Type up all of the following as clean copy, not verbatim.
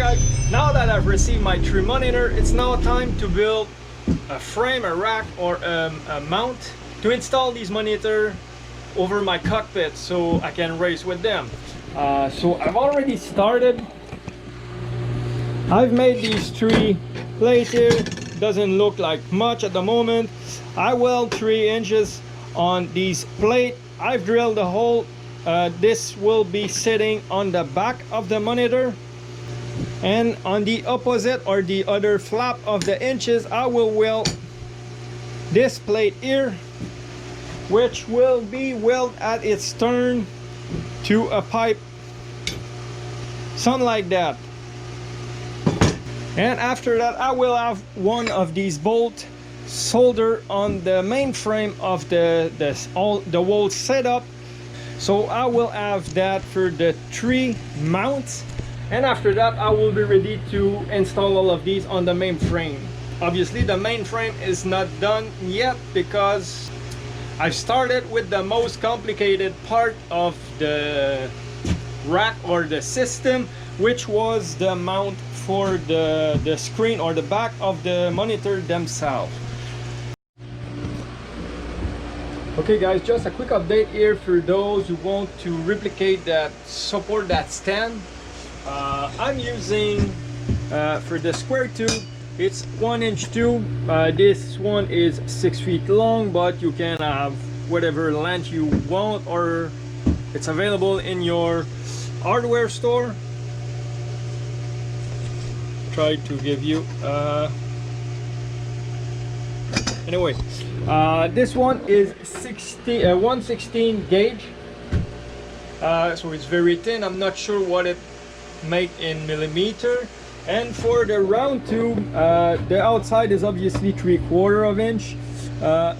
guys, now that I've received my 3 monitor, it's now time to build a frame, a rack, or a mount to install these monitor over my cockpit so I can race with them. So I've already started. I've made these 3 plates here. Doesn't look like much at the moment. I weld 3 inches on these plate. I've drilled a hole. This will be sitting on the back of the monitor, and on the opposite or the other flap of the inches I will weld this plate here, which will be welded at its turn to a pipe, something like that. And after that I will have one of these bolts soldered on the main frame of the whole setup. So I will have that for the 3 mounts, and after that I will be ready to install all of these on the main frame. Obviously the main frame is not done yet because I've started with the most complicated part of the rack or the system, which was the mount for the screen or the back of the monitor themselves. Okay guys, just a quick update here for those who want to replicate that, support that stand. I'm using for the square tube, it's 1-inch tube. This one is 6 feet long, but you can have whatever length you want, or it's available in your hardware store. Try to give you anyway, this one is 1/16 gauge, so it's very thin. I'm not sure what it make in millimeter. And for the round tube, the outside is obviously 3/4 inch.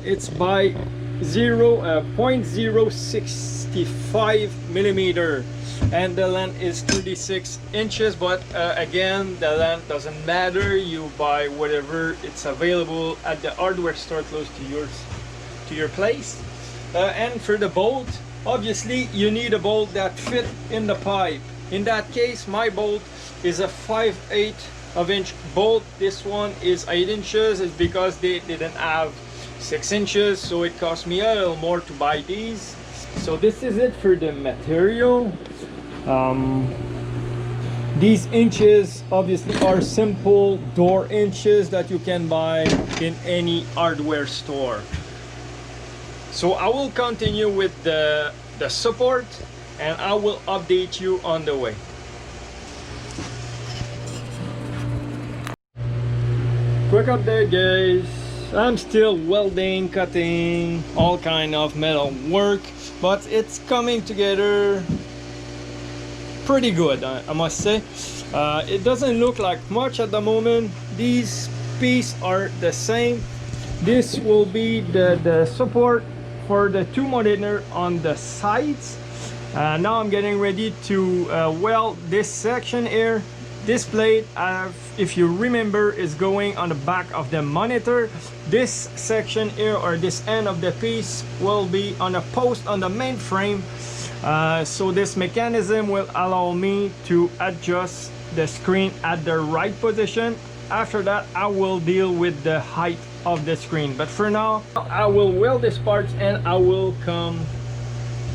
It's by 0.065 millimeter, and the length is 36 inches. But again, the length doesn't matter. You buy whatever it's available at the hardware store close to your place. And for the bolt, obviously you need a bolt that fit in the pipe. In that case, my bolt is a 5/8 inch bolt. This one is 8 inches. It's because they didn't have 6 inches, so it cost me a little more to buy these. So this is it for the material. These inches obviously are simple door inches that you can buy in any hardware store. So I will continue with the support, and I will update you on the way. Quick update guys, I'm still welding, cutting, all kind of metal work, but it's coming together pretty good, I must say. It doesn't look like much at the moment. These pieces are the same. This will be the support for the 2 monitor on the sides. Now I'm getting ready to weld this section here. This plate, if you remember, is going on the back of the monitor. This section here, or this end of the piece, will be on a post on the main frame. So this mechanism will allow me to adjust the screen at the right position. After that I will deal with the height of the screen, but for now I will weld this part and I will come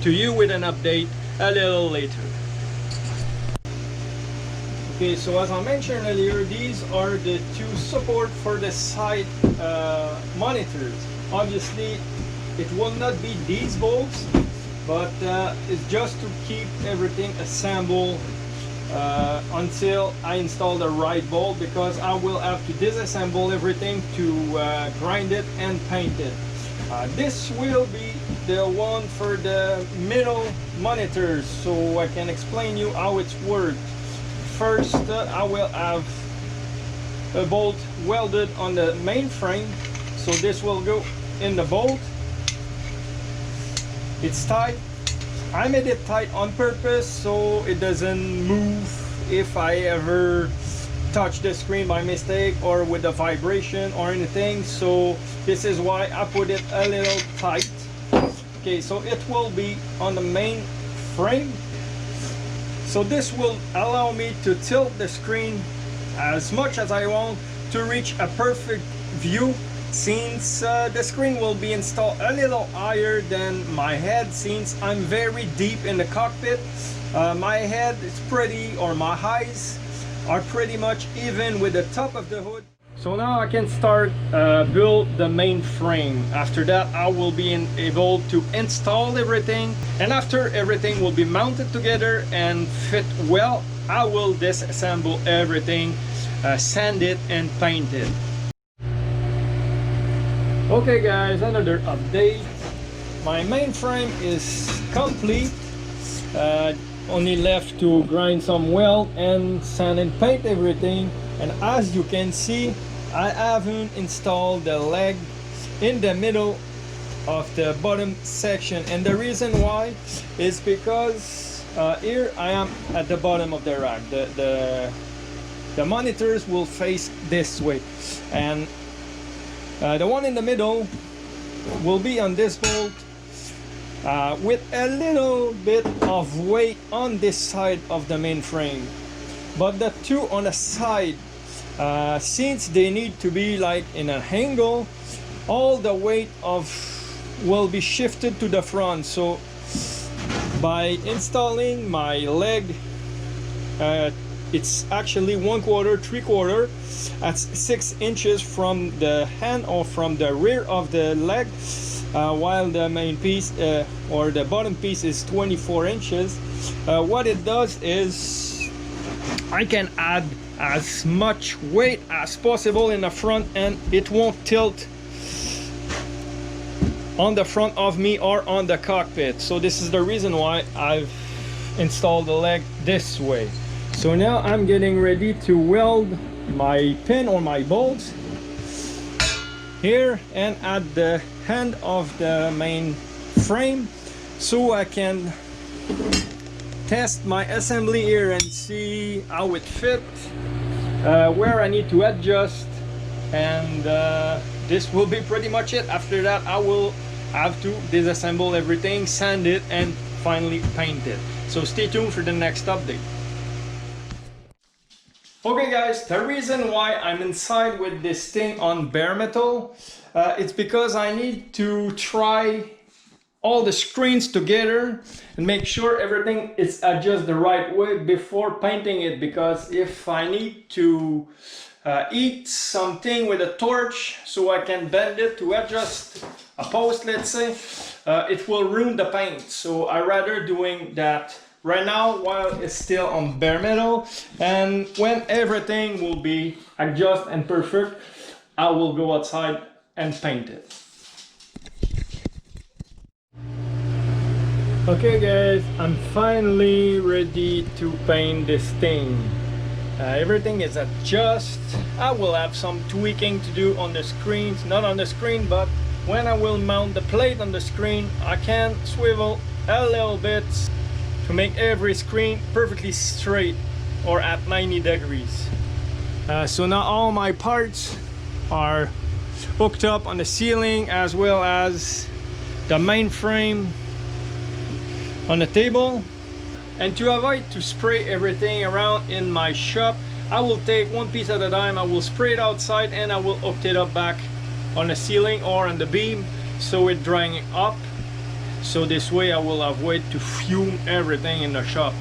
to you with an update a little later. Okay, so as I mentioned earlier, these are the 2 support for the side monitors. Obviously it will not be these bolts, but it's just to keep everything assembled until I install the right bolt, because I will have to disassemble everything to grind it and paint it. This will be the one for the middle monitors, so I can explain you how it's worked. First, I will have a bolt welded on the main frame, so this will go in the bolt. It's tight. I made it tight on purpose so it doesn't move if I ever touch the screen by mistake or with the vibration or anything. So this is why I put it a little tight. Okay, so it will be on the main frame. So this will allow me to tilt the screen as much as I want to reach a perfect view, since the screen will be installed a little higher than my head, since I'm very deep in the cockpit. My head is pretty, or my eyes are pretty much even with the top of the hood. So now I can start build the main frame. After that I will be able to install everything, and after everything will be mounted together and fit well, I will disassemble everything, sand it and paint it. Okay guys, another update. My main frame is complete. Only left to grind some weld and sand and paint everything. And as you can see, I haven't installed the leg in the middle of the bottom section, and the reason why is because here I am at the bottom of the rack. The monitors will face this way, and the one in the middle will be on this bolt with a little bit of weight on this side of the main frame. But the two on the side, since they need to be like in an angle, all the weight will be shifted to the front. So by installing my leg, it's actually 1/4, 3/4 at 6 inches from the hand or from the rear of the leg, while the main piece or the bottom piece is 24 inches. What it does is I can add as much weight as possible in the front, and it won't tilt on the front of me or on the cockpit. So this is the reason why I've installed the leg this way. So now I'm getting ready to weld my pin or my bolts here and at the end of the main frame, so I can test my assembly here and see how it fits, where I need to adjust, and this will be pretty much it. After that I will have to disassemble everything, sand it, and finally paint it. So stay tuned for the next update. Okay guys, the reason why I'm inside with this thing on bare metal, it's because I need to try all the screens together and make sure everything is adjusted the right way before painting it, because if I need to heat something with a torch so I can bend it to adjust a post, let's say, it will ruin the paint. So I rather doing that right now while it's still on bare metal, and when everything will be adjusted and perfect, I will go outside and paint it. Okay guys, I'm finally ready to paint this thing. Everything is adjusted. I will have some tweaking to do on the screens, not on the screen, but when I will mount the plate on the screen, I can swivel a little bit to make every screen perfectly straight or at 90 degrees. So now all my parts are hooked up on the ceiling, as well as the main frame on the table. And to avoid to spray everything around in my shop, I will take one piece at a time. I will spray it outside and I will hook it up back on the ceiling or on the beam, so it's drying up. So this way I will avoid to fume everything in the shop.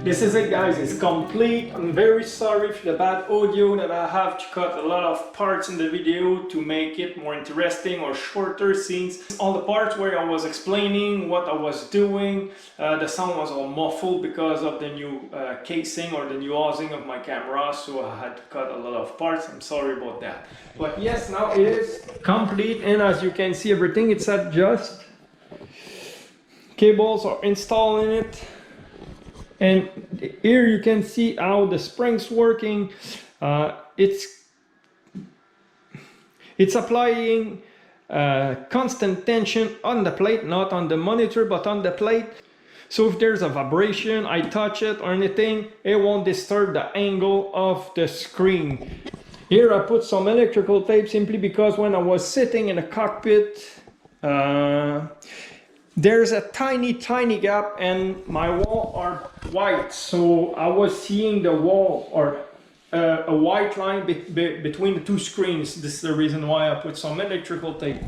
This is it, guys, it's complete. I'm very sorry for the bad audio that I have to cut a lot of parts in the video to make it more interesting or shorter scenes. All the parts where I was explaining what I was doing, the sound was all muffled because of the new casing or the new housing of my camera, so I had to cut a lot of parts. I'm sorry about that. But yes, now it is complete, and as you can see, everything it's adjusted. Cables are installed in it. And here you can see how the spring's working. It's applying constant tension on the plate, not on the monitor, but on the plate. So if there's a vibration, I touch it or anything, it won't disturb the angle of the screen. Here I put some electrical tape simply because when I was sitting in the cockpit, there's a tiny gap and my wall are white, so I was seeing the wall or a white line between the two screens. This is the reason why I put some electrical tape.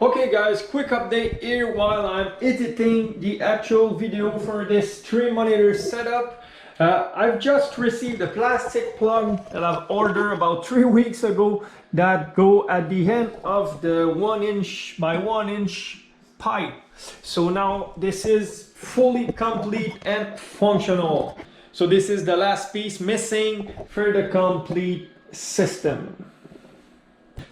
Okay guys, quick update here while I'm editing the actual video for this 3-monitor setup. I've just received a plastic plug that I've ordered about 3 weeks ago that go at the end of the 1 inch by 1 inch pipe. So now this is fully complete and functional. So this is the last piece missing for the complete system.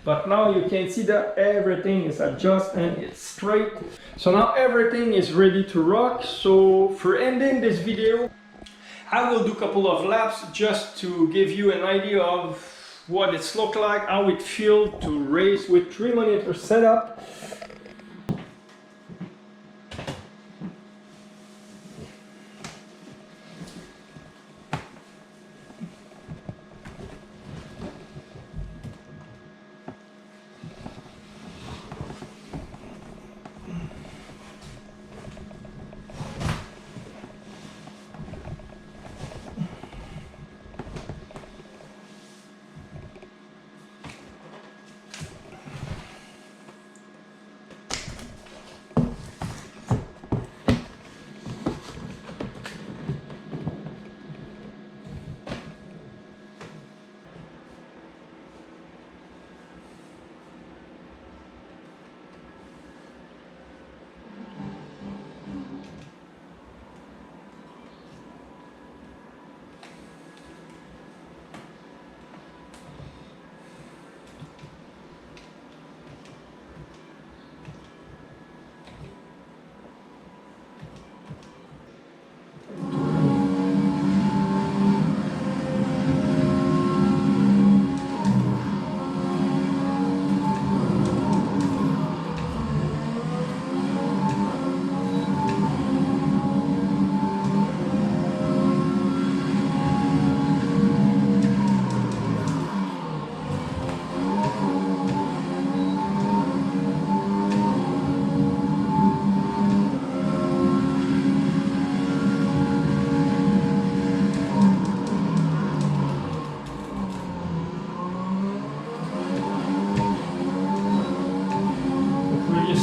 But now you can see that everything is adjusted and it's straight. So now everything is ready to rock. So for ending this video, I will do a couple of laps just to give you an idea of what it's look like, how it feels to race with 3-monitor setup.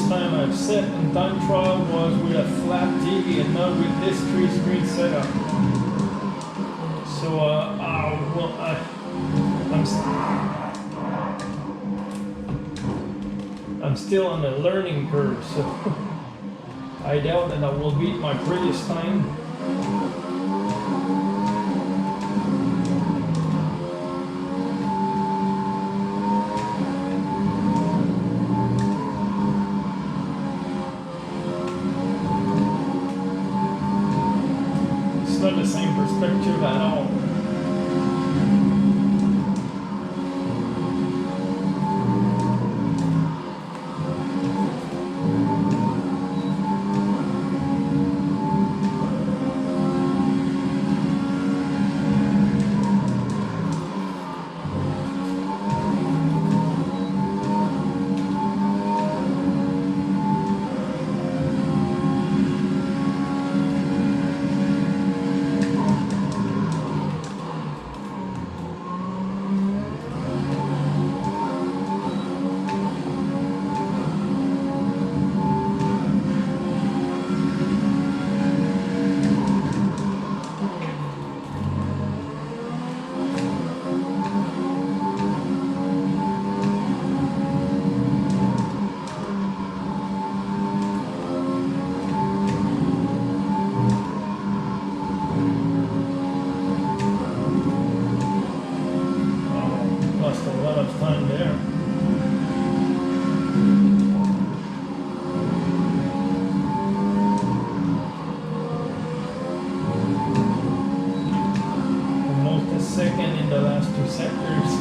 Time I've set in time trial was with a flat TV and not with this 3-screen setup. So I'm still on a learning curve, so I doubt that I will beat my previous time. Not the same perspective at all. enough time there. Almost a second in the last two sectors.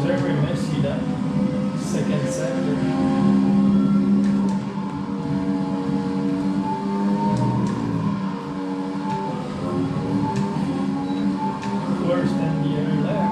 Very messy, that second sector. Worse than the other lap.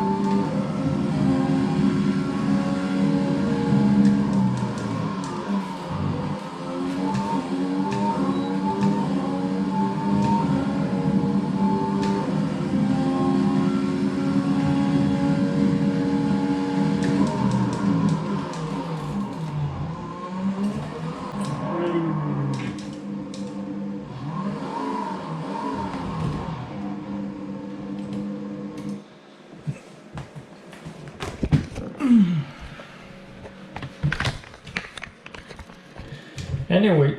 Anyway,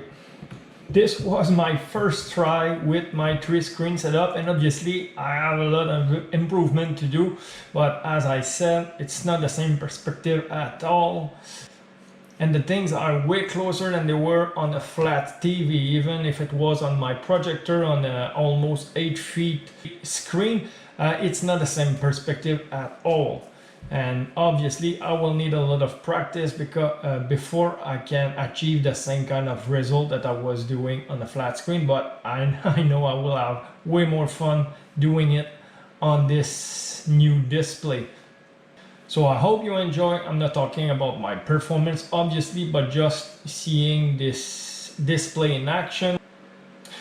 this was my first try with my 3-screen setup, and obviously I have a lot of improvement to do, but as I said, it's not the same perspective at all, and the things are way closer than they were on a flat TV, even if it was on my projector on a almost 8 feet screen. It's not the same perspective at all. And obviously I will need a lot of practice because before I can achieve the same kind of result that I was doing on the flat screen, but I know I will have way more fun doing it on this new display. So I hope you enjoy. I'm not talking about my performance obviously, but just seeing this display in action.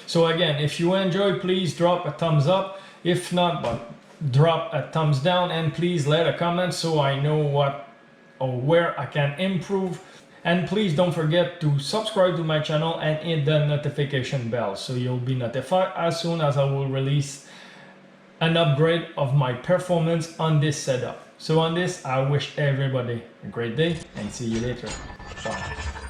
So again, if you enjoy, please drop a thumbs up. If not, but drop a thumbs down, and please let a comment so I know what or where I can improve. And please don't forget to subscribe to my channel and hit the notification bell so you'll be notified as soon as I will release an upgrade of my performance on this setup. So on this, I wish everybody a great day and see you later. Bye.